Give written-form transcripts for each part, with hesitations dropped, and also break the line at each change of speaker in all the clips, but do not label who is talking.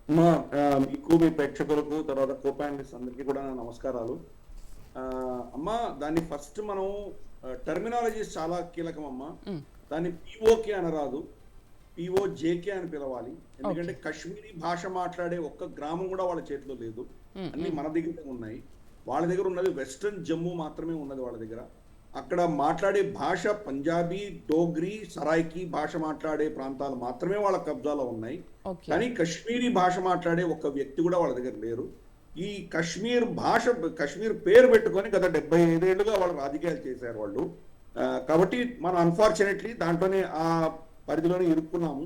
మా మీకు మీ ప్రేక్షకులకు తర్వాత కో ప్యానలిస్ట్ అందరికీ కూడా నా నమస్కారాలు. అమ్మా దాన్ని ఫస్ట్ మనం టర్మినాలజీస్ చాలా కీలకం అమ్మా.
హ్మ్.
దాన్ని పిఓకే అనరాదు, పిఓజేకే అని పిలవాలి.
ఓకే.
ఎందుకంటే కశ్మీరీ భాష మాట్లాడే ఒక్క గ్రామం కూడా వాళ్ళ చేతిలో లేదు.
హ్మ్.
అన్ని
హ్మ్.
మన దగ్గర ఉన్నాయి. వాళ్ళ దగ్గర ఉన్నది వెస్ట్రన్ జమ్మూ మాత్రమే ఉన్నది వాళ్ళ దగ్గర. అక్కడ మాట్లాడే భాష పంజాబీ, డోగ్రీ, సరాయికీ భాష మాట్లాడే ప్రాంతాలు మాత్రమే వాళ్ళ కబ్జాలో ఉన్నాయి.
ఓకే.
కానీ కశ్మీరీ భాష మాట్లాడే ఒక వ్యక్తి కూడా వాళ్ళ దగ్గర లేరు. ఈ కశ్మీర్ భాష, కశ్మీర్ పేరు పెట్టుకొని గత 75 ఏళ్లుగా వాళ్ళు రాజకీయాలు చేశారు వాళ్ళు. కాబట్టి మనం అన్ఫార్చునేట్లీ దాంట్లోనే ఆ పరిధిలోనే ఇరుక్కున్నాము.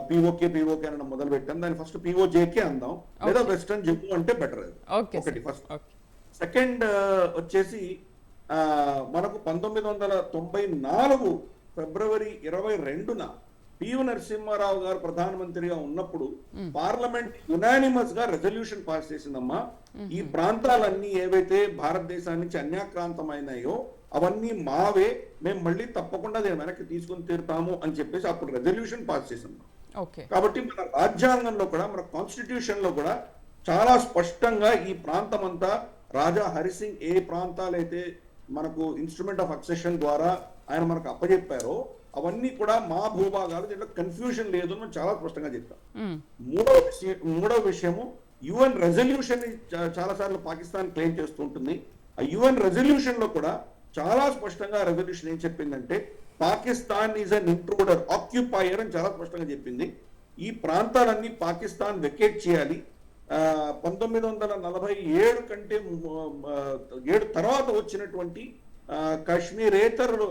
పిఓకే అనడం మొదలు పెట్టాం. దాన్ని ఫస్ట్ పిఓజేకే అందాం, లేదా
ఓకే.
వెస్ట్రన్ జమ్మూ అంటే బెటర్. అది
ఓకే
ఒకటి
సార్.
ఫస్ట్.
ఓకే.
సెకండ్ వచ్చేసి మనకు 1994 ఫిబ్రవరి 22న పివి నరసింహారావు గారు ప్రధానమంత్రిగా ఉన్నప్పుడు
హ్మ్.
పార్లమెంట్ యునానిమస్ గా రెజల్యూషన్ పాస్ చేసిందమ్మా. ఈ ప్రాంతాలన్నీ ఏవైతే భారతదేశం నుంచి అన్యాక్రాంతమైనాయో అవన్నీ మావే, మేము మళ్ళీ తప్పకుండా దీన్ని వెనక్కి తీసుకుని తీరుతాము అని చెప్పేసి అప్పుడు రెజల్యూషన్ పాస్ చేసింది.
ఓకే.
కాబట్టి మన రాజ్యాంగంలో కూడా, మన కాన్స్టిట్యూషన్ లో కూడా చాలా స్పష్టంగా ఈ ప్రాంతం అంతా రాజా హరిసింగ్ ఏ ప్రాంతాలైతే మనకు ఇన్స్ట్రుమెంట్ ఆఫ్ అక్సెషన్ ద్వారా ఆయన మనకు అప్పచెప్పారో అవన్నీ కూడా మా భూభాగాలు, దీంట్లో కన్ఫ్యూజన్ లేదు అని చాలా స్పష్టంగా చెప్పాం.
హ్మ్.
మూడవ విషయము, యుఎన్ రెజల్యూషన్ చాలా సార్లు పాకిస్తాన్ క్లెయిమ్ చేస్తూ ఉంటుంది. ఆ యుఎన్ రెజల్యూషన్ లో కూడా చాలా స్పష్టంగా రెజల్యూషన్ ఏం చెప్పిందంటే పాకిస్తాన్ ఈజ్ అన్ ఇంట్రూడర్, ఆక్యుపైయర్ అని చాలా స్పష్టంగా చెప్పింది. ఈ ప్రాంతాలన్నీ పాకిస్తాన్ వెకేట్ చేయాలి. 1947 కంటే 7 తర్వాత వచ్చినటువంటి కాశ్మీరేతరులు,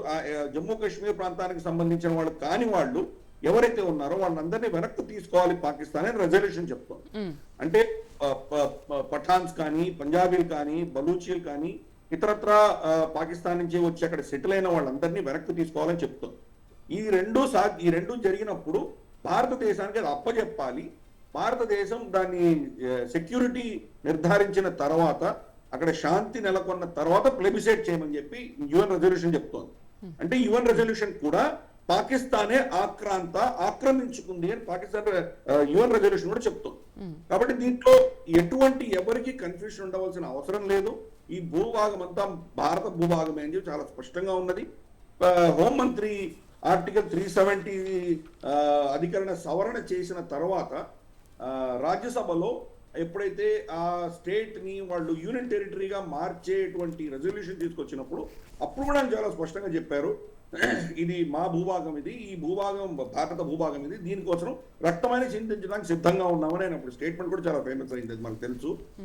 జమ్మూ కాశ్మీర్ ప్రాంతానికి సంబంధించిన వాళ్ళు కాని వాళ్ళు ఎవరైతే ఉన్నారో వాళ్ళందరినీ వెనక్కి తీసుకోవాలి పాకిస్తాన్ అని రెజల్యూషన్ చెప్తోంది.
హ్మ్.
అంటే పఠాన్స్ కానీ, పంజాబీలు కానీ, బలూచీలు కానీ, ఇతరత్ర పాకిస్తాన్ నుంచి వచ్చి అక్కడ సెటిల్ అయిన వాళ్ళందరినీ వెనక్కి తీసుకోవాలని చెప్తోంది. ఈ రెండు జరిగినప్పుడు భారతదేశానికి అది అప్పచెప్పాలి. భారతదేశం దాన్ని సెక్యూరిటీ నిర్ధారించిన తర్వాత, అక్కడ శాంతి నెలకొన్న తర్వాత ప్లెబిసైట్ చేయమని చెప్పి యుఎన్ రెజల్యూషన్ చెప్తోంది. అంటే యుఎన్ రెజల్యూషన్ కూడా పాకిస్తానే ఆక్రమించుకుంది అని పాకిస్తాన్ యుఎన్ రెజల్యూషన్ కూడా చెప్తోంది. కాబట్టి దీంట్లో ఎవరికి కన్ఫ్యూషన్ ఉండవలసిన అవసరం లేదు. ఈ భూభాగం అంతా భారత భూభాగమే అని చెప్పి చాలా స్పష్టంగా ఉన్నది. హోంమంత్రి ఆర్టికల్ 370 అధికరణ సవరణ చేసిన తర్వాత రాజ్యసభలో ఎప్పుడైతే ఆ స్టేట్ ని వాళ్ళు యూనియన్ టెరిటరీగా మార్చేటువంటి రెజల్యూషన్ తీసుకొచ్చినప్పుడు అప్పుడు కూడా చాలా స్పష్టంగా చెప్పారు, ఇది మా భూభాగం, ఈ భూభాగం భారత భూభాగం, దీనికోసం రక్తమైన చింతించడానికి సిద్ధంగా ఉన్నామని ఆయన అప్పుడు స్టేట్మెంట్ కూడా చాలా ఫేమస్ అయింది, మనకు తెలుసు.